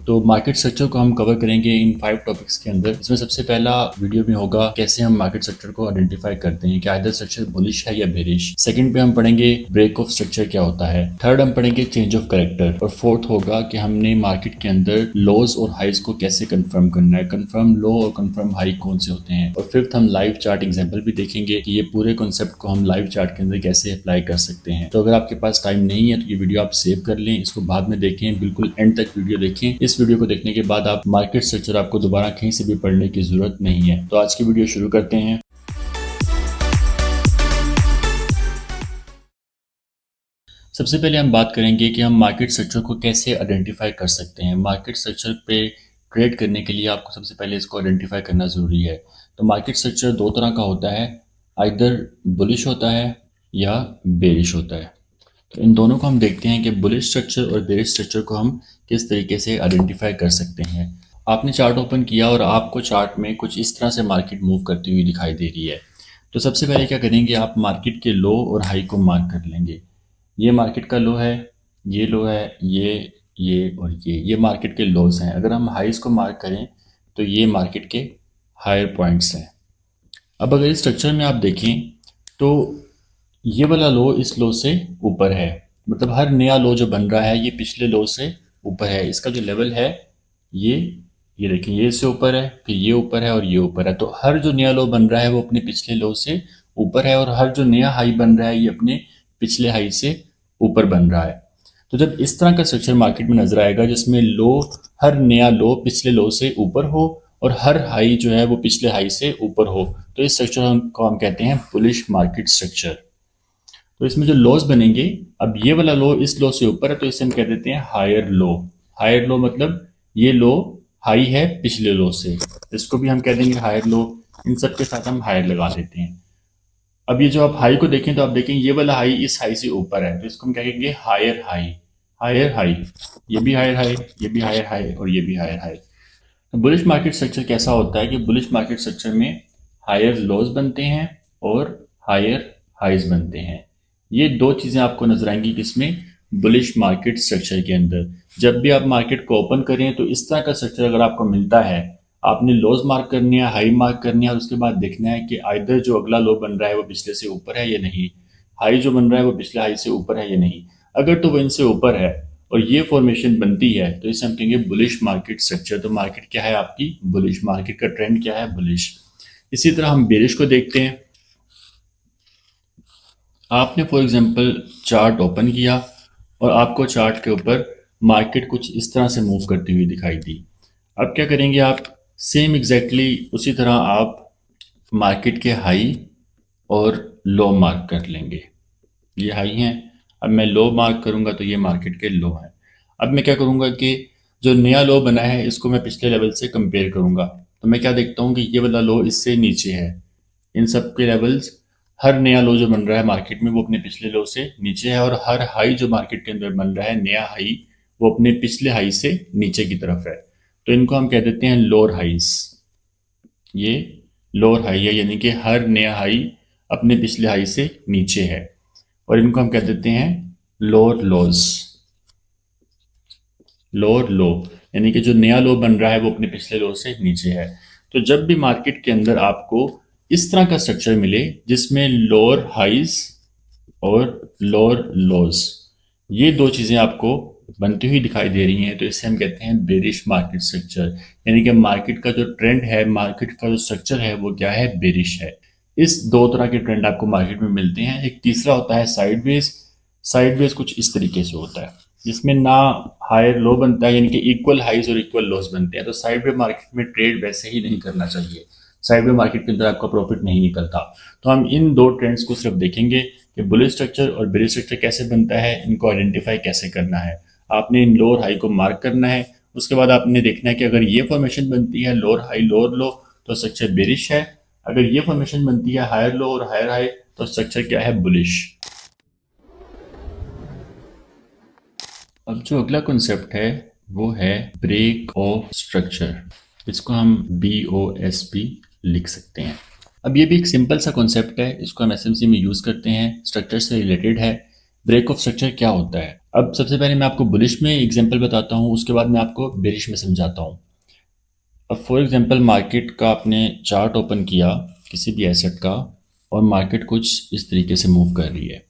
तो market structure को हम कवर करेंगे इन 5 टॉपिक्स के अंदर। इसमें सबसे पहला वीडियो में होगा कैसे हम मार्केट स्ट्रक्चर को आइडेंटिफाई करते हैं कि आइदर स्ट्रक्चर बुलिश है या बेरिश। सेकंड पे हम पढ़ेंगे ब्रेक ऑफ स्ट्रक्चर क्या होता है। थर्ड हम पढ़ेंगे चेंज ऑफ कैरेक्टर। और फोर्थ होगा कि हमने मार्केट के अंदर लोज और हाइज को कैसे कंफर्म करना है, कंफर्म लो और कंफर्म हाई कौन से होते हैं। और फिफ्थ हम लाइव चार्ट एग्जाम्पल भी देखेंगे कि ये पूरे कॉन्सेप्ट को हम लाइव चार्ट के अंदर कैसे अप्लाई कर सकते हैं। तो अगर आपके पास टाइम नहीं है तो ये वीडियो आप सेव कर लें, इसको बाद में देखें, बिल्कुल एंड तक वीडियो देखें। इस वीडियो को देखने के बाद आप मार्केट स्ट्रक्चर आपको दोबारा कहीं से भी पढ़ने की जरूरत नहीं है। तो आज की वीडियो शुरू करते हैं। सबसे पहले हम बात करेंगे कि हम मार्केट स्ट्रक्चर को कैसे आइडेंटिफाई कर सकते हैं। मार्केट स्ट्रक्चर पे ट्रेड करने के लिए आपको सबसे पहले इसको आइडेंटिफाई करना ज़रूरी है। तो मार्केट स्ट्रक्चर दो तरह का होता है, आइदर बुलिश होता है या बेरिश होता है। तो इन दोनों को हम देखते हैं कि बुलिश स्ट्रक्चर और बेरिश स्ट्रक्चर को हम किस तरीके से आइडेंटिफाई कर सकते हैं। आपने चार्ट ओपन किया और आपको चार्ट में कुछ इस तरह से मार्केट मूव करती हुई दिखाई दे रही है। तो सबसे पहले क्या करेंगे, आप मार्केट के लो और हाई को मार्क कर लेंगे। ये मार्केट का लो है, ये लो है, ये और ये मार्केट के लोज हैं। अगर हम हाइज को मार्क करें तो ये मार्केट के हायर पॉइंट्स हैं। अब अगर इस स्ट्रक्चर में आप देखें तो ये वाला लो इस लो से ऊपर है, मतलब हर नया लो जो बन रहा है ये पिछले लो से ऊपर है। इसका जो लेवल है ये देखें, ये इससे ऊपर है, फिर ये ऊपर है और ये ऊपर है। तो हर जो नया लो बन रहा है वो अपने पिछले लो से ऊपर है, और हर जो नया हाई बन रहा है ये अपने पिछले हाई से ऊपर बन रहा है। तो जब इस तरह का स्ट्रक्चर मार्केट में नजर आएगा जिसमें लो, हर नया लो पिछले लो से ऊपर हो और हर हाई जो है वो पिछले हाई से ऊपर हो, तो इस स्ट्रक्चर को हम कहते हैं बुलिश मार्केट स्ट्रक्चर। तो इसमें जो लोज बनेंगे, अब ये वाला लो इस लो से ऊपर है तो इसे हम कह देते हैं हायर लो। हायर लो मतलब ये लो हाई है पिछले लो से, इसको भी हम कह देंगे हायर लो। इन सब के साथ हम हायर लगा देते हैं। अब ये जो आप हाई को देखें तो आप देखें ये वाला हाई इस हाई से ऊपर है, तो इसको हम क्या कहेंगे, हायर हाई। हायर हाई, ये भी हायर हाई, ये भी हायर हाई और ये भी हायर हाई। तो बुलिश मार्केट स्ट्रक्चर कैसा होता है कि बुलिश मार्केट स्ट्रक्चर में हायर लोज बनते हैं और हायर हाइज बनते हैं। ये दो चीज़ें आपको नजर आएंगी किसमें, बुलिश मार्केट स्ट्रक्चर के अंदर। जब भी आप मार्केट को ओपन करें तो इस तरह का स्ट्रक्चर अगर आपको मिलता है, आपने लोज मार्क करने हैं, हाई मार्क करने हैं, और उसके बाद देखना है कि आइदर जो अगला लो बन रहा है वो पिछले से ऊपर है या नहीं, हाई जो बन रहा है वो पिछले हाई से ऊपर है या नहीं। अगर तो वो इनसे ऊपर है और ये फॉर्मेशन बनती है तो इसे हम कहेंगे बुलिश मार्केट स्ट्रक्चर। तो मार्केट क्या है आपकी बुलिश, मार्केट का ट्रेंड क्या है बुलिश। इसी तरह हम बेरिश को देखते हैं। आपने फॉर एग्जांपल चार्ट ओपन किया और आपको चार्ट के ऊपर मार्केट कुछ इस तरह से मूव करती हुई दिखाई दी। अब क्या करेंगे आप, सेम एग्जैक्टली उसी तरह आप मार्केट के हाई और लो मार्क कर लेंगे। ये हाई हैं, अब मैं लो मार्क करूंगा तो ये मार्केट के लो हैं। अब मैं क्या करूंगा कि जो नया लो बना है इसको मैं पिछले लेवल से कंपेयर करूंगा। तो मैं क्या देखता हूँ कि ये वाला लो इससे नीचे है, इन सब के लेवल्स, हर नया लो जो बन रहा है मार्केट में वो अपने पिछले लो से नीचे है, और हर हाई जो मार्केट के अंदर बन रहा है नया हाई वो अपने पिछले हाई से नीचे की तरफ है। तो इनको हम कह देते हैं लोअर हाइस। ये लोअर हाई है, यानी कि हर नया हाई अपने पिछले हाई से नीचे है, और इनको हम कह देते हैं लोअर लोज। लोअर लो यानी कि जो नया लो बन रहा है वो अपने पिछले लो से नीचे है। तो जब भी मार्केट के अंदर आपको इस तरह का स्ट्रक्चर मिले जिसमें लोअर हाइज और लोअर लोज, ये दो चीजें आपको बनती हुई दिखाई दे रही हैं, तो इसे हम कहते हैं बेरिश मार्केट स्ट्रक्चर। यानी कि मार्केट का जो ट्रेंड है, मार्केट का जो स्ट्रक्चर है वो क्या है, बेरिश है। इस दो तरह के ट्रेंड आपको मार्केट में मिलते हैं। एक तीसरा होता है साइडवेज। साइडवेज कुछ इस तरीके से होता है जिसमें ना हायर लो बनता है, यानी कि इक्वल हाइज और इक्वल लोज बनते हैं। तो साइडवे मार्केट में ट्रेड वैसे ही नहीं करना चाहिए, साइडवे मार्केट के अंदर आपका प्रॉफिट नहीं निकलता। तो हम इन दो ट्रेंड्स को सिर्फ देखेंगे कि बुलिश स्ट्रक्चर और बेरिश स्ट्रक्चर कैसे बनता है, इनको आइडेंटिफाई कैसे करना है। आपने इन लोअर हाई को मार्क करना है, उसके बाद आपने देखना है कि अगर ये फॉर्मेशन बनती है लोअर हाई लोअर लो तो स्ट्रक्चर बेरिश है, अगर ये फॉर्मेशन बनती है हायर लो और हायर हाई तो स्ट्रक्चर क्या है, बुलिश। अब जो अगला कॉन्सेप्ट है वो है ब्रेक ऑफ स्ट्रक्चर। इसको हम BOSP लिख सकते हैं। अब ये भी एक सिंपल सा कॉन्सेप्ट है, इसको हम SMC में यूज़ करते हैं, स्ट्रक्चर से रिलेटेड है। ब्रेक ऑफ स्ट्रक्चर क्या होता है। अब सबसे पहले मैं आपको बुलिश में एग्जांपल बताता हूँ, उसके बाद मैं आपको बेरिश में समझाता हूँ। अब फॉर एग्जांपल मार्केट का आपने चार्ट ओपन किया किसी भी एसेट का, और मार्केट कुछ इस तरीके से मूव कर रही है।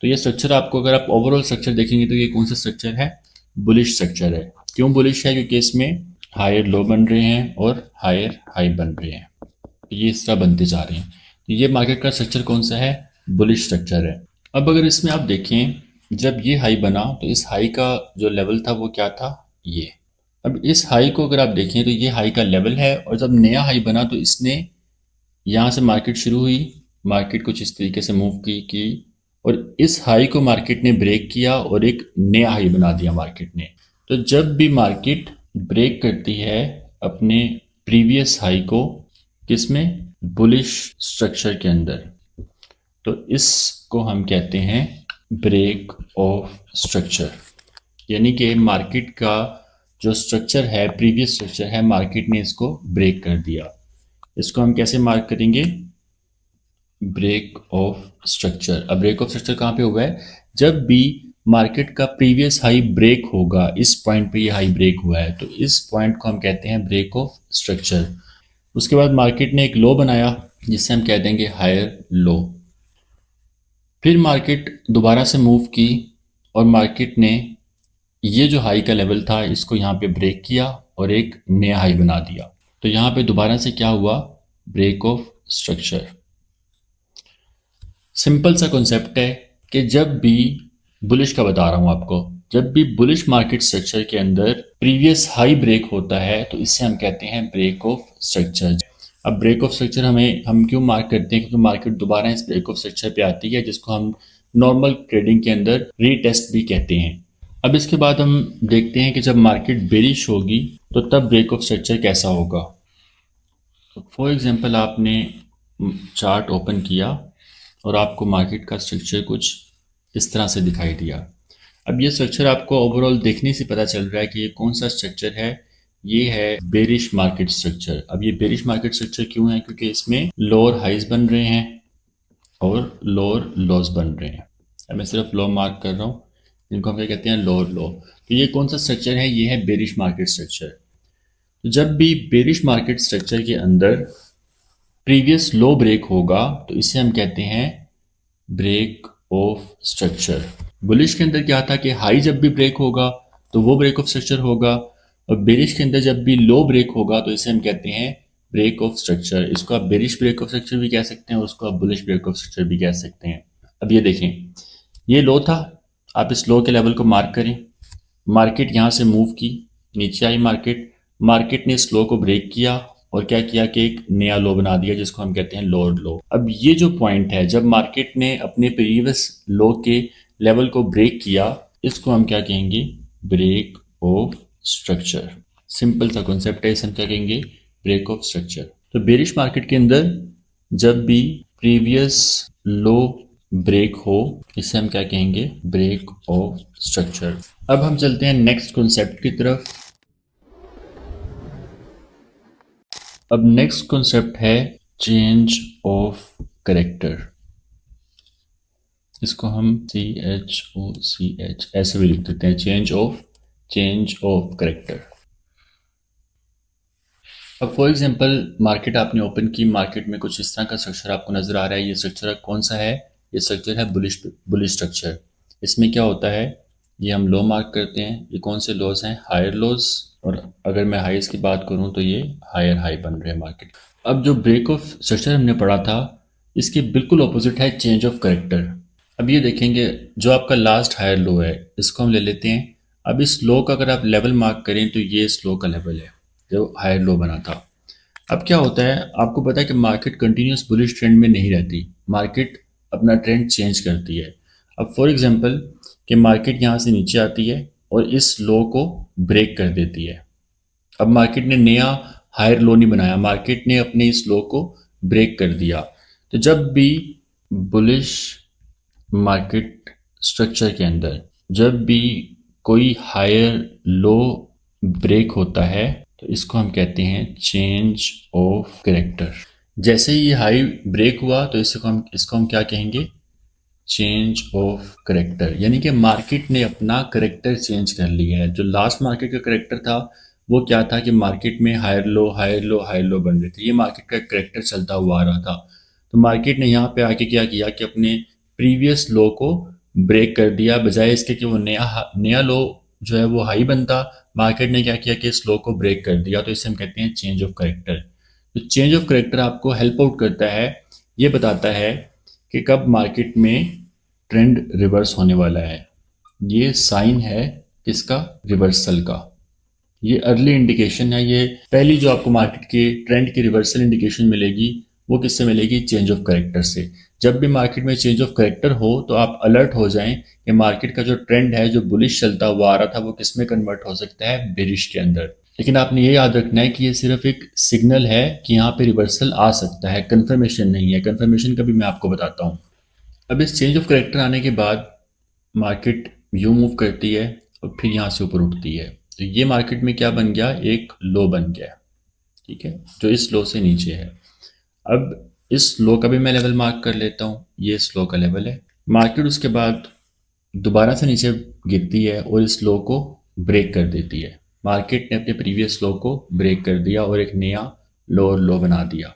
तो ये स्ट्रक्चर आपको, अगर आप ओवरऑल स्ट्रक्चर देखेंगे तो ये कौन सा स्ट्रक्चर है? बुलिश स्ट्रक्चर है। क्यों बुलिश है? क्योंकि इसमें हायर लो बन रहे हैं और हायर हाई बन रहे हैं, ये इस तरह बनते जा रहे हैं। तो ये मार्केट का स्ट्रक्चर कौन सा है? बुलिश स्ट्रक्चर है। अब अगर इसमें आप देखें, जब ये हाई बना तो इस हाई का जो लेवल था वो क्या था? ये। अब इस हाई को अगर आप देखें तो ये हाई का लेवल है, और जब नया हाई बना तो इसने, यहाँ से मार्केट शुरू हुई, मार्केट कुछ इस तरीके से मूव की, और इस हाई को मार्केट ने ब्रेक किया और एक नया हाई बना दिया मार्केट ने। तो जब भी मार्केट ब्रेक करती है अपने प्रीवियस हाई को, किसमें? बुलिश स्ट्रक्चर के अंदर, तो इसको हम कहते हैं ब्रेक ऑफ स्ट्रक्चर। यानी कि मार्केट का जो स्ट्रक्चर है, प्रीवियस स्ट्रक्चर है, मार्केट ने इसको ब्रेक कर दिया। इसको हम कैसे मार्क करेंगे? Break of structure. अब ब्रेक ऑफ स्ट्रक्चर कहाँ पे हुआ है? जब भी मार्केट का प्रीवियस हाई ब्रेक होगा, इस पॉइंट पे ये हाई ब्रेक हुआ है, तो इस पॉइंट को हम कहते हैं ब्रेक ऑफ स्ट्रक्चर। उसके बाद मार्केट ने एक लो बनाया जिससे हम कह देंगे हायर लो। फिर मार्केट दोबारा से मूव की और मार्केट ने ये जो हाई का लेवल था इसको यहाँ पे ब्रेक किया और एक नया हाई बना दिया। तो यहाँ पे दोबारा से क्या हुआ? Break of structure. सिंपल सा कॉन्सेप्ट है कि जब भी, बुलिश का बता रहा हूँ आपको, जब भी बुलिश मार्केट स्ट्रक्चर के अंदर प्रीवियस हाई ब्रेक होता है तो इसे हम कहते हैं ब्रेक ऑफ स्ट्रक्चर। अब ब्रेक ऑफ स्ट्रक्चर हम क्यों मार्क करते हैं? क्योंकि मार्केट दोबारा इस ब्रेक ऑफ स्ट्रक्चर पे आती है, जिसको हम नॉर्मल ट्रेडिंग के अंदर रीटेस्ट भी कहते हैं। अब इसके बाद हम देखते हैं कि जब मार्केट बेरिश होगी तो तब ब्रेक ऑफ स्ट्रक्चर कैसा होगा। फॉर एग्जांपल आपने चार्ट ओपन किया और आपको मार्केट का स्ट्रक्चर कुछ इस तरह से दिखाई दिया। अब ये स्ट्रक्चर आपको ओवरऑल देखने से पता चल रहा है कि ये कौन सा स्ट्रक्चर है। ये है बेरिश मार्केट स्ट्रक्चर। अब ये बेरिश मार्केट स्ट्रक्चर क्यों है? क्योंकि इसमें लोअर हाइज बन रहे हैं और लोअर लॉस बन रहे हैं। अब मैं सिर्फ लो मार्क कर रहा हूँ, जिनको हम क्या कहते हैं? लोअर लो। तो ये कौन सा स्ट्रक्चर है? ये है बेरिश मार्केट स्ट्रक्चर। तो जब भी बेरिश मार्केट स्ट्रक्चर के अंदर प्रीवियस लो ब्रेक होगा तो इसे हम कहते हैं ब्रेक ऑफ स्ट्रक्चर। बुलिश के अंदर क्या था कि हाई जब भी ब्रेक होगा तो वो ब्रेक ऑफ स्ट्रक्चर होगा, और बेरिश के अंदर जब भी लो ब्रेक होगा तो इसे हम कहते हैं ब्रेक ऑफ स्ट्रक्चर। इसको आप बेरिश ब्रेक ऑफ स्ट्रक्चर भी कह सकते हैं और उसको आप बुलिश ब्रेक ऑफ स्ट्रक्चर भी कह सकते हैं। अब ये देखें, ये लो था, आप इस लो के लेवल को मार्क करें। मार्केट यहाँ से मूव की, नीचे आई मार्केट, मार्केट ने इस लो को ब्रेक किया और क्या किया कि एक नया लो बना दिया जिसको हम कहते हैं लोअर लो। अब ये जो पॉइंट है जब मार्केट ने अपने प्रीवियस लो के लेवल को ब्रेक किया, इसको हम क्या कहेंगे? Break of structure. सिंपल सा कॉन्सेप्ट है, इसे हम क्या कहेंगे? Break of structure. तो बेरिश मार्केट के अंदर जब भी प्रीवियस लो ब्रेक हो, इसे हम क्या कहेंगे? Break of structure. अब हम चलते हैं नेक्स्ट कॉन्सेप्ट की तरफ। अब नेक्स्ट कॉन्सेप्ट है चेंज ऑफ करेक्टर। इसको हम CHOCH ऐसे भी लिख देते हैं, चेंज ऑफ करेक्टर। अब फॉर एग्जांपल मार्केट आपने ओपन की, मार्केट में कुछ इस तरह का स्ट्रक्चर आपको नजर आ रहा है। ये स्ट्रक्चर कौन सा है? ये स्ट्रक्चर है बुलिश स्ट्रक्चर। इसमें क्या होता है? ये हम लो मार्क करते हैं। ये कौन से लॉस हैं? Higher lows. और अगर मैं हाइज की बात करूं तो ये हायर हाई बन रहे हैं मार्केट। अब जो ब्रेक ऑफ स्ट्रक्चर हमने पढ़ा था, इसके बिल्कुल ऑपोजिट है चेंज ऑफ करेक्टर। अब ये देखेंगे, जो आपका लास्ट हायर लो है इसको हम ले लेते हैं। अब इस लो का अगर आप लेवल मार्क करें तो ये इस लो का लेवल है जो हायर लो बना था। अब क्या होता है, आपको पता है कि मार्केट कंटिन्यूस बुलिश ट्रेंड में नहीं रहती, मार्केट अपना ट्रेंड चेंज करती है। अब फॉर एग्जांपल कि मार्केट यहाँ से नीचे आती है और इस लो को ब्रेक कर देती है। अब मार्केट ने नया हायर लो नहीं बनाया, मार्केट ने अपने इस लो को ब्रेक कर दिया। तो जब भी बुलिश मार्केट स्ट्रक्चर के अंदर जब भी कोई हायर लो ब्रेक होता है तो इसको हम कहते हैं चेंज ऑफ कैरेक्टर। जैसे ही हाई ब्रेक हुआ तो इसको हम क्या कहेंगे? चेंज ऑफ करेक्टर, यानी कि मार्केट ने अपना करेक्टर चेंज कर लिया है। जो लास्ट मार्केट का करेक्टर था वो क्या था कि मार्केट में higher low higher low higher low बन रहे थे, ये मार्केट का करेक्टर चलता हुआ आ रहा था। तो मार्केट ने यहाँ पे आके क्या किया कि अपने प्रीवियस लो को ब्रेक कर दिया, बजाय इसके कि वो नया नया लो जो है वो हाई बनता, मार्केट ने क्या किया कि इस लो को ब्रेक कर दिया। तो इसे हम कहते हैं चेंज ऑफ करेक्टर। तो चेंज ऑफ करेक्टर आपको हेल्प आउट करता है, ये बताता है कि कब मार्केट में ट्रेंड रिवर्स होने वाला है। ये साइन है किसका? रिवर्सल का। ये अर्ली इंडिकेशन है, ये पहली जो आपको मार्केट के ट्रेंड की रिवर्सल इंडिकेशन मिलेगी वो किससे मिलेगी? चेंज ऑफ करेक्टर से। जब भी मार्केट में चेंज ऑफ करेक्टर हो तो आप अलर्ट हो जाएं कि मार्केट का जो ट्रेंड है जो बुलिश चलता हुआ आ रहा था वो किस में कन्वर्ट हो सकता है? बेरिश के अंदर। लेकिन आपने ये याद रखना है कि ये सिर्फ एक सिग्नल है कि यहाँ पे रिवर्सल आ सकता है, कंफर्मेशन नहीं है। कंफर्मेशन का भी मैं आपको बताता हूँ। अब इस चेंज ऑफ करेक्टर आने के बाद मार्केट यूं मूव करती है और फिर यहाँ से ऊपर उठती है। तो ये मार्केट में क्या बन गया? एक लो बन गया। ठीक है, जो इस लो से नीचे है। अब इस लो का भी मैं लेवल मार्क कर लेता हूँ, ये इस लो का लेवल है। मार्केट उसके बाद दोबारा से नीचे गिरती है और इस लो को ब्रेक कर देती है। मार्केट ने अपने प्रीवियस लो को ब्रेक कर दिया और एक नया लोअर लो बना दिया।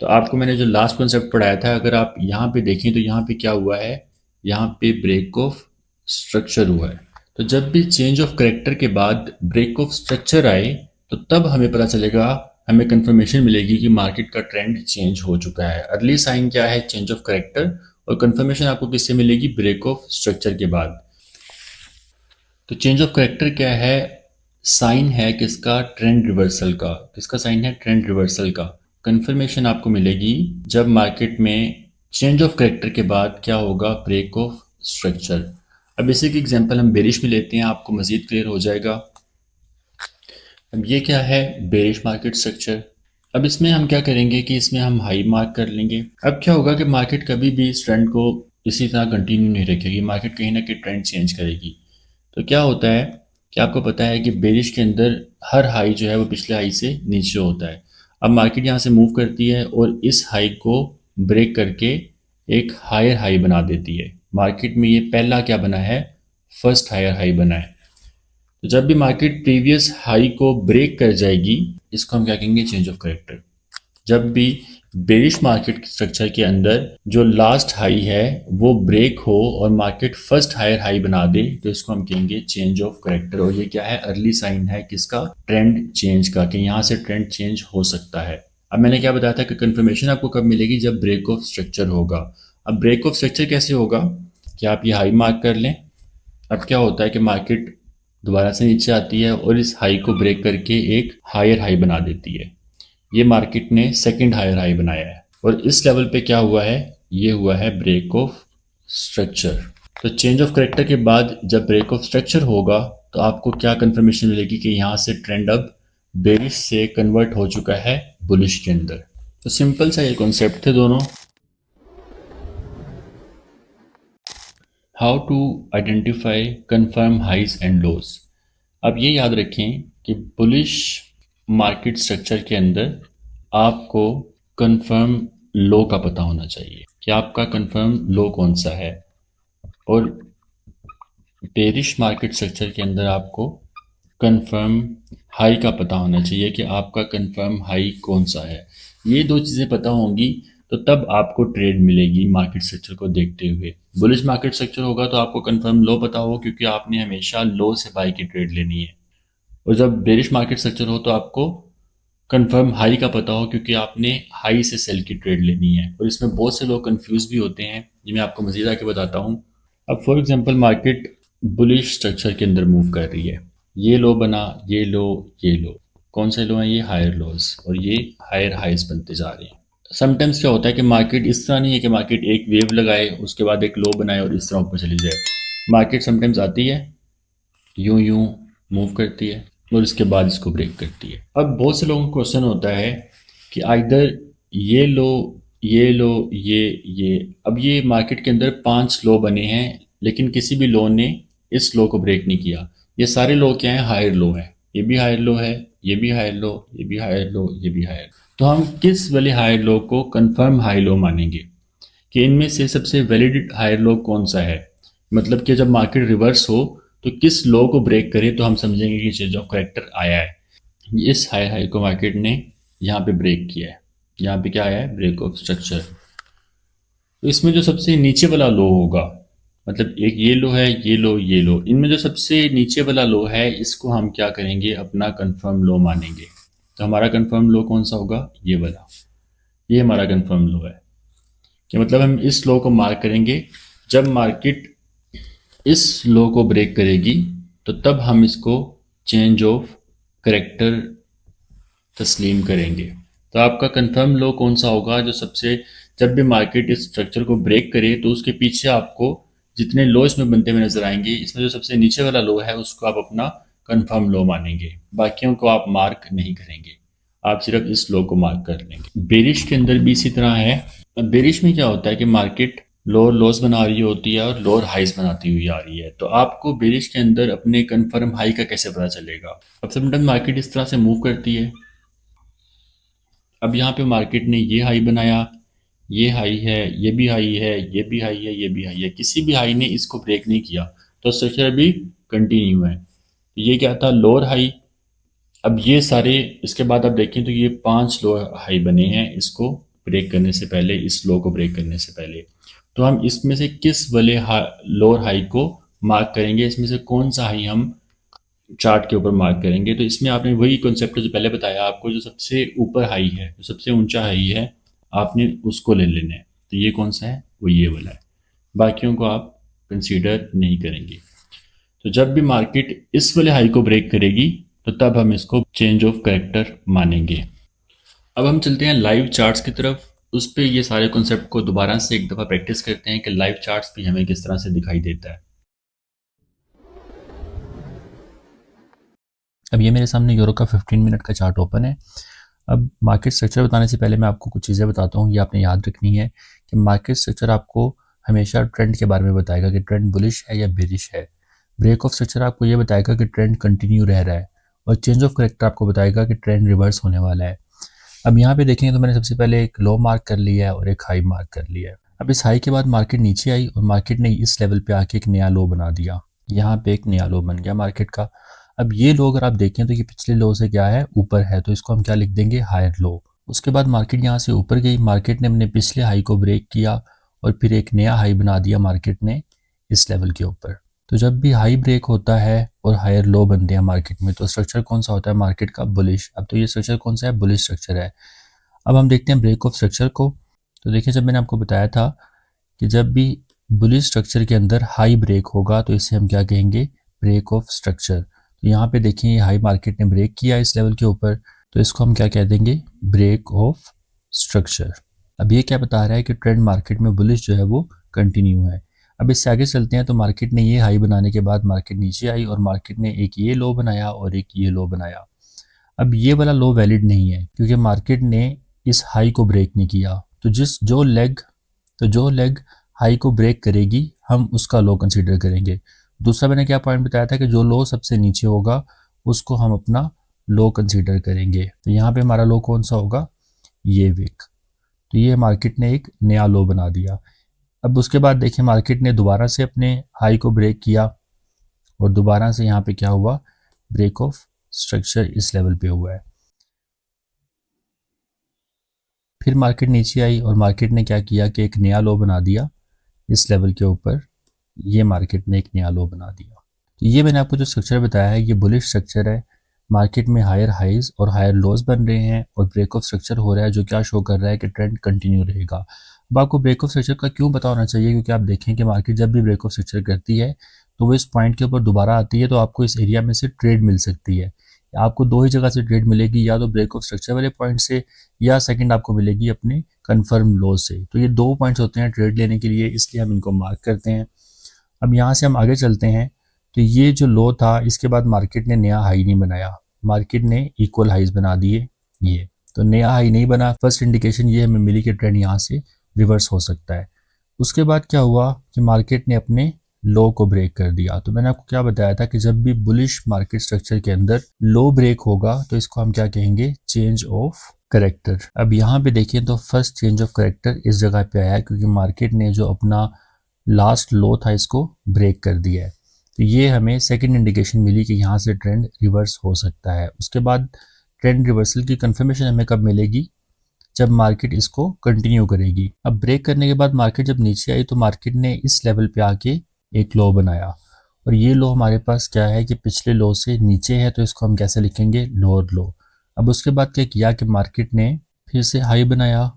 तो आपको मैंने जो लास्ट कॉन्सेप्ट पढ़ाया था, अगर आप यहाँ पे देखें तो यहाँ पे क्या हुआ है? यहाँ पे ब्रेक ऑफ स्ट्रक्चर हुआ है। तो जब भी चेंज ऑफ करेक्टर के बाद ब्रेक ऑफ स्ट्रक्चर आए तो तब हमें पता चलेगा, हमें कंफर्मेशन मिलेगी कि मार्केट का ट्रेंड चेंज हो चुका है। अर्ली साइन क्या है? Change of character. और कंफर्मेशन आपको किससे मिलेगी? ब्रेक ऑफ स्ट्रक्चर के बाद। तो चेंज ऑफ करेक्टर क्या है? साइन है किसका? ट्रेंड रिवर्सल का। किसका साइन है? ट्रेंड रिवर्सल का। कंफर्मेशन आपको मिलेगी जब मार्केट में चेंज ऑफ करेक्टर के बाद क्या होगा? Break of structure. अब इसी की एग्जांपल हम बेरिश में लेते हैं, आपको मजीद क्लियर हो जाएगा। अब ये क्या है? Bearish market structure. अब इसमें हम क्या करेंगे कि इसमें हम हाई मार्क कर लेंगे। अब क्या होगा कि मार्केट कभी भी इस ट्रेंड को इसी तरह कंटिन्यू नहीं रखेगी, मार्केट कहीं ना कहीं ट्रेंड चेंज करेगी। तो क्या होता है कि आपको पता है कि बेरिश के अंदर हर हाई जो है वो पिछले हाई से नीचे होता है। अब मार्केट यहाँ से मूव करती है और इस हाई को ब्रेक करके एक हायर हाई बना देती है। मार्केट में ये पहला क्या बना है? फर्स्ट हायर हाई बना है। तो जब भी मार्केट प्रीवियस हाई को ब्रेक कर जाएगी, इसको हम क्या कहेंगे? Change of character. जब भी बेरिश मार्केट स्ट्रक्चर के अंदर जो लास्ट हाई है वो ब्रेक हो और मार्केट फर्स्ट हायर हाई बना दे तो इसको हम कहेंगे चेंज ऑफ करेक्टर। और ये क्या है? अर्ली साइन है किसका? ट्रेंड चेंज का, कि यहाँ से ट्रेंड चेंज हो सकता है। अब मैंने क्या बताया था कि कंफर्मेशन आपको कब मिलेगी? जब ब्रेक ऑफ स्ट्रक्चर होगा। अब ब्रेक ऑफ स्ट्रक्चर कैसे होगा कि आप ये हाई मार्क कर लें। अब क्या होता है कि मार्केट दोबारा से नीचे आती है और इस हाई को ब्रेक करके एक हायर हाई बना देती है। ये मार्केट ने सेकंड हायर हाई बनाया है और इस लेवल पे क्या हुआ है? ये हुआ है ब्रेक ऑफ स्ट्रक्चर। तो चेंज ऑफ करेक्टर के बाद जब ब्रेक ऑफ स्ट्रक्चर होगा तो आपको क्या कंफर्मेशन मिलेगी कि यहाँ से ट्रेंड अब बेरिश से कन्वर्ट हो चुका है बुलिश के अंदर। तो सिंपल सा ये कॉन्सेप्ट थे दोनों। How to identify confirm highs and lows. अब ये याद रखें कि बुलिश मार्केट स्ट्रक्चर के अंदर आपको कंफर्म लो का पता होना चाहिए कि आपका कंफर्म लो कौन सा है। और बेरिश मार्केट स्ट्रक्चर के अंदर आपको कंफर्म हाई का पता होना चाहिए कि आपका कंफर्म हाई कौन सा है। ये दो चीज़ें पता होंगी तो तब आपको ट्रेड मिलेगी मार्केट स्ट्रक्चर को देखते हुए। बुलिश मार्केट स्ट्रक्चर होगा तो आपको कंफर्म लो पता हो क्योंकि आपने हमेशा लो से बाई की ट्रेड लेनी है। और जब बेरिश मार्केट स्ट्रक्चर हो तो आपको कंफर्म हाई का पता हो क्योंकि आपने हाई से सेल की ट्रेड लेनी है। और इसमें बहुत से लोग कंफ्यूज भी होते हैं, ये मैं आपको मज़ीद आके बताता हूँ। अब for example market bullish structure के अंदर मूव कर रही है, ये लो बना, ये लो, ये लो, कौन से लो हैं? ये हायर लोज, और ये हायर हाइज बनते जा रहे हैं। समटाइम्स क्या होता है कि मार्केट इस तरह नहीं है कि मार्केट एक वेव लगाए उसके बाद एक लो बनाए और इस तरह ऊपर चली जाए। मार्केट समटाइम्स आती है, यूं यूं मूव करती है और इसके बाद इसको ब्रेक करती है। अब बहुत से लोगों को क्वेश्चन होता है कि आइदर ये लो, ये लो, ये अब ये मार्केट के अंदर 5 लो बने हैं लेकिन किसी भी लो ने इस लो को ब्रेक नहीं किया। ये सारे लो क्या हैं? हायर लो है। ये भी हायर लो है, ये भी हायर लो, ये भी हायर लो, ये भी हायर। तो हम किस वाले हायर लो को कंफर्म हाई लो मानेंगे? कि इनमें से सबसे वैलिड हायर लो कौन सा है। मतलब कि जब मार्केट रिवर्स हो तो किस लो को ब्रेक करे तो हम समझेंगे कि चेंज ऑफ करेक्टर आया है। इस हाई हाई को मार्केट ने यहाँ पे ब्रेक किया है। यहाँ पे क्या आया है, ब्रेक ऑफ स्ट्रक्चर। तो इसमें जो सबसे नीचे वाला लो होगा, मतलब एक ये लो है, ये लो, ये लो, इनमें जो सबसे नीचे वाला लो है इसको हम क्या करेंगे, अपना कंफर्म लो मानेंगे। तो हमारा कंफर्म लो कौन सा होगा, ये वाला। ये हमारा कंफर्म लो है कि मतलब हम इस लो को मार्क करेंगे। जब मार्केट इस लो को ब्रेक करेगी तो तब हम इसको चेंज ऑफ करेक्टर तस्लीम करेंगे। तो आपका कंफर्म लो कौन सा होगा, जो सबसे, जब भी मार्केट इस स्ट्रक्चर को ब्रेक करे तो उसके पीछे आपको जितने लो इसमें बनते हुए नजर आएंगे, इसमें जो सबसे नीचे वाला लो है उसको आप अपना कंफर्म लो मानेंगे। बाकियों को आप मार्क नहीं करेंगे, आप सिर्फ इस लो को मार्क कर लेंगे। बेरिश के अंदर भी इसी तरह है। अब बेरिश में क्या होता है कि मार्केट लोअर लॉस बना रही होती है और लोअर हाइस बनाती हुई आ रही है। तो आपको बेरिश के अंदर अपने कंफर्म हाई का कैसे पता चलेगा। अब समटाइम मार्केट इस तरह से मूव करती है। अब यहाँ पे मार्केट ने ये हाई बनाया, ये हाई है, ये भी हाई है, ये भी हाई है, ये भी हाई है, किसी भी हाई ने इसको ब्रेक नहीं किया, तो स्ट्रक्चर अभी कंटिन्यू है। ये क्या था, लोअर हाई। अब ये सारे, इसके बाद आप देखें तो ये 5 लोअर हाई बने हैं इसको ब्रेक करने से पहले, इस लो को ब्रेक करने से पहले। तो हम इसमें से किस वाले लोअर हाई को मार्क करेंगे, इसमें से कौन सा हाई हम चार्ट के ऊपर मार्क करेंगे। तो इसमें आपने वही कॉन्सेप्ट जो पहले बताया आपको, जो सबसे ऊपर हाई है, जो सबसे ऊंचा हाई है, आपने उसको ले लेना है। तो ये कौन सा है, वो ये वाला है। बाकियों को आप कंसीडर नहीं करेंगे। तो जब भी मार्केट इस वाले हाई को ब्रेक करेगी तो तब हम इसको चेंज ऑफ करेक्टर मानेंगे। अब हम चलते हैं लाइव चार्ट्स की तरफ। उस पे ये सारे कॉन्सेप्ट को दोबारा से एक दफ़ा प्रैक्टिस करते हैं कि लाइव चार्ट्स भी हमें किस तरह से दिखाई देता है। अब ये मेरे सामने यूरो का 15 मिनट का चार्ट ओपन है। अब मार्केट स्ट्रक्चर बताने से पहले मैं आपको कुछ चीज़ें बताता हूँ, ये आपने याद रखनी है कि मार्केट स्ट्रक्चर आपको हमेशा ट्रेंड के बारे में बताएगा कि ट्रेंड बुलिश है या बेरिश है। ब्रेक ऑफ स्ट्रक्चर आपको ये बताएगा कि ट्रेंड कंटिन्यू रह रहा है, और चेंज ऑफ करेक्टर आपको बताएगा कि ट्रेंड रिवर्स होने वाला है। अब यहाँ पे देखेंगे तो मैंने सबसे पहले एक लो मार्क कर लिया है और एक हाई मार्क कर लिया है। अब इस हाई के बाद मार्केट नीचे आई और मार्केट ने इस लेवल पे आके एक नया लो बना दिया। यहाँ पे एक नया लो बन गया मार्केट का। अब ये लो अगर आप देखें तो ये पिछले लो से क्या है, ऊपर है, तो इसको हम क्या लिख देंगे, हायर लो। उसके बाद मार्केट यहाँ से ऊपर गई, मार्केट ने अपने पिछले हाई को ब्रेक किया और फिर एक नया हाई बना दिया मार्केट ने इस लेवल के ऊपर। तो जब भी हाई ब्रेक होता है और हायर लो बनते हैं मार्केट में, तो स्ट्रक्चर कौन सा होता है मार्केट का, बुलिश। अब तो ये स्ट्रक्चर कौन सा है, बुलिश स्ट्रक्चर है। अब हम देखते हैं ब्रेक ऑफ स्ट्रक्चर को। तो देखिए, जब मैंने आपको बताया था कि जब भी बुलिश स्ट्रक्चर के अंदर हाई ब्रेक होगा तो इसे हम क्या कहेंगे, ब्रेक ऑफ स्ट्रक्चर। तो यहाँ पे देखिए ये हाई मार्केट ने ब्रेक किया इस लेवल के ऊपर, तो इसको हम क्या कह देंगे, ब्रेक ऑफ स्ट्रक्चर। अब ये क्या बता रहा है कि ट्रेंड मार्केट में बुलिश जो है वो कंटिन्यू है। अब इससे आगे चलते हैं तो मार्केट ने ये हाई बनाने के बाद मार्केट नीचे आई और मार्केट ने एक ये लो बनाया और एक ये लो बनाया। अब ये वाला लो वैलिड नहीं है क्योंकि मार्केट ने इस हाई को ब्रेक नहीं किया। तो जो लेग हाई को ब्रेक करेगी हम उसका लो कंसीडर करेंगे। दूसरा मैंने क्या पॉइंट बताया था कि जो लो सबसे नीचे होगा उसको हम अपना लो कंसीडर करेंगे। तो यहाँ पे हमारा लो कौन सा होगा, ये विक। तो ये मार्केट ने एक नया लो बना दिया। अब उसके बाद देखिए मार्केट ने दोबारा से अपने हाई को ब्रेक किया और दोबारा से यहाँ पे क्या हुआ, ब्रेक ऑफ स्ट्रक्चर इस लेवल पे हुआ है। फिर मार्केट नीचे आई और मार्केट ने क्या किया कि एक नया लो बना दिया इस लेवल के ऊपर। ये मार्केट ने एक नया लो बना दिया। तो ये मैंने आपको जो स्ट्रक्चर बताया है ये बुलिश स्ट्रक्चर है। मार्केट में हायर हाइज और हायर लोज बन रहे हैं और ब्रेक ऑफ स्ट्रक्चर हो रहा है, जो क्या शो कर रहा है कि ट्रेंड कंटिन्यू रहेगा। अब आपको ब्रेक ऑफ स्ट्रक्चर का क्यों पता होना चाहिए, क्योंकि आप देखें कि मार्केट जब भी ब्रेक ऑफ स्ट्रक्चर करती है तो वो इस पॉइंट के ऊपर दोबारा आती है, तो आपको इस एरिया में से ट्रेड मिल सकती है। आपको दो ही जगह से ट्रेड मिलेगी, या तो ब्रेक ऑफ स्ट्रक्चर वाले पॉइंट से या सेकंड आपको मिलेगी अपने कंफर्म लो से। तो ये दो पॉइंट्स होते हैं ट्रेड लेने के लिए, इसलिए हम इनको मार्क करते हैं। अब यहाँ से हम आगे चलते हैं। तो ये जो लो था इसके बाद मार्केट ने नया हाई नहीं बनाया, मार्केट ने इक्वल हाईज बना दिए। ये तो नया हाई नहीं बना, फर्स्ट इंडिकेशन ये हमें मिली कि ट्रेंड यहाँ से रिवर्स हो सकता है। उसके बाद क्या हुआ कि मार्केट ने अपने लो को ब्रेक कर दिया। तो मैंने आपको क्या बताया था कि जब भी बुलिश मार्केट स्ट्रक्चर के अंदर लो ब्रेक होगा तो इसको हम क्या कहेंगे, चेंज ऑफ करेक्टर। अब यहाँ पे देखिए तो फर्स्ट चेंज ऑफ करेक्टर इस जगह पे आया क्योंकि मार्केट ने जो अपना लास्ट लो था इसको ब्रेक कर दिया है। तो ये हमें सेकंड इंडिकेशन मिली कि यहाँ से ट्रेंड रिवर्स हो सकता है। उसके बाद ट्रेंड रिवर्सल की कंफर्मेशन हमें कब मिलेगी, जब मार्केट इसको कंटिन्यू करेगी। अब ब्रेक करने के बाद मार्केट जब नीचे आई तो मार्केट ने इस लेवल पे आके एक लो बनाया और ये लो हमारे पास क्या है कि पिछले लो से नीचे है, तो इसको हम कैसे लिखेंगे, लोअर लो। अब उसके बाद क्या किया कि मार्केट ने फिर से हाई बनाया,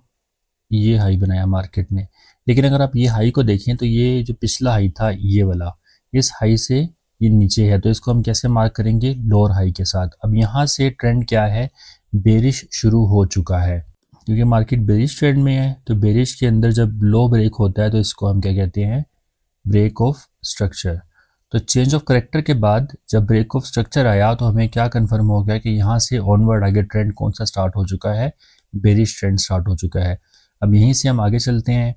ये हाई बनाया मार्केट ने। लेकिन अगर आप ये हाई को देखें तो ये जो पिछला हाई था ये वाला, इस हाई से ये नीचे है, तो इसको हम कैसे मार्क करेंगे, लोअर हाई के साथ। अब यहाँ से ट्रेंड क्या है, बेरिश शुरू हो चुका है क्योंकि मार्केट बेरिश ट्रेंड में है। तो बेरिश के अंदर जब लो ब्रेक होता है तो इसको हम क्या कहते हैं, ब्रेक ऑफ स्ट्रक्चर। तो चेंज ऑफ करेक्टर के बाद जब ब्रेक ऑफ स्ट्रक्चर आया तो हमें क्या कंफर्म हो गया कि यहाँ से ऑनवर्ड आगे ट्रेंड कौन सा स्टार्ट हो चुका है, बेरिश ट्रेंड स्टार्ट हो चुका है। अब यहीं से हम आगे चलते हैं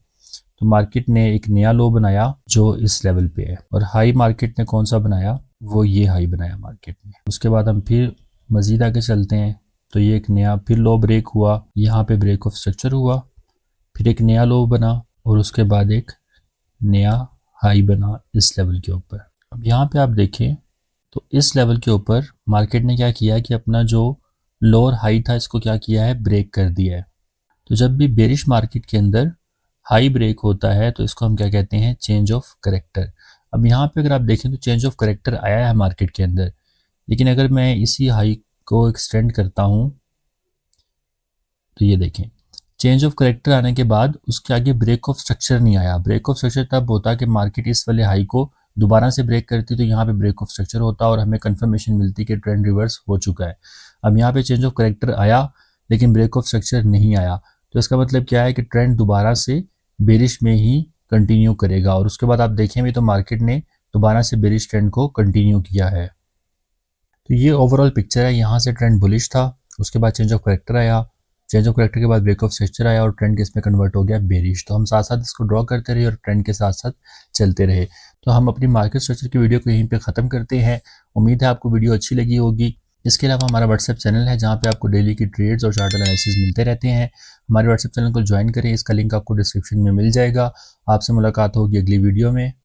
तो मार्केट ने एक नया लो बनाया जो इस लेवल पे है, और हाई मार्केट ने कौन सा बनाया, वो ये हाई बनाया मार्केट ने। उसके बाद हम फिर मजीद आगे चलते हैं तो ये एक नया फिर लो ब्रेक हुआ, यहाँ पे ब्रेक ऑफ स्ट्रक्चर हुआ, फिर एक नया लो बना और उसके बाद एक नया हाई बना इस लेवल के ऊपर। अब यहाँ पे आप देखें तो इस लेवल के ऊपर मार्केट ने क्या किया कि अपना जो लोअर हाई था इसको क्या किया है, ब्रेक कर दिया है। तो जब भी बेरिश मार्केट के अंदर हाई ब्रेक होता है तो इसको हम क्या कहते हैं, चेंज ऑफ करेक्टर। अब यहाँ पे अगर आप देखें तो चेंज ऑफ करेक्टर आया है मार्केट के अंदर, लेकिन अगर मैं इसी हाई को एक्सटेंड करता हूँ तो ये देखें चेंज ऑफ करेक्टर आने के बाद उसके आगे ब्रेक ऑफ स्ट्रक्चर नहीं आया। ब्रेक ऑफ स्ट्रक्चर तब होता कि मार्केट इस वाले हाई को दोबारा से ब्रेक करती, तो यहाँ पे ब्रेक ऑफ स्ट्रक्चर होता और हमें कंफर्मेशन मिलती कि ट्रेंड रिवर्स हो चुका है। अब यहाँ पे चेंज ऑफ करेक्टर आया लेकिन ब्रेक ऑफ स्ट्रक्चर नहीं आया, तो इसका मतलब क्या है कि ट्रेंड दोबारा से बेरिश में ही कंटिन्यू करेगा। और उसके बाद आप देखें भी तो मार्केट ने दोबारा से बेरिश ट्रेंड को कंटिन्यू किया है। तो ये ओवरऑल पिक्चर है। यहाँ से ट्रेंड बुलिश था, उसके बाद चेंज ऑफ करेक्टर आया, चेंज ऑफ करेक्टर के बाद ब्रेक ऑफ स्ट्रक्चर आया और ट्रेंड किस में कन्वर्ट हो गया, बेरिश। तो हम साथ साथ इसको ड्रॉ करते रहे और ट्रेंड के साथ साथ चलते रहे। तो हम अपनी मार्केट स्ट्रक्चर की वीडियो को यहीं पे ख़त्म करते हैं। उम्मीद है आपको वीडियो अच्छी लगी होगी। इसके अलावा हमारा व्हाट्सएप चैनल है जहाँ पे आपको डेली की ट्रेड्स और चार्ट एनालिसिस मिलते रहते हैं। हमारे व्हाट्सएप चैनल को ज्वाइन करें, इसका लिंक आपको डिस्क्रिप्शन में मिल जाएगा। आपसे मुलाकात होगी अगली वीडियो में।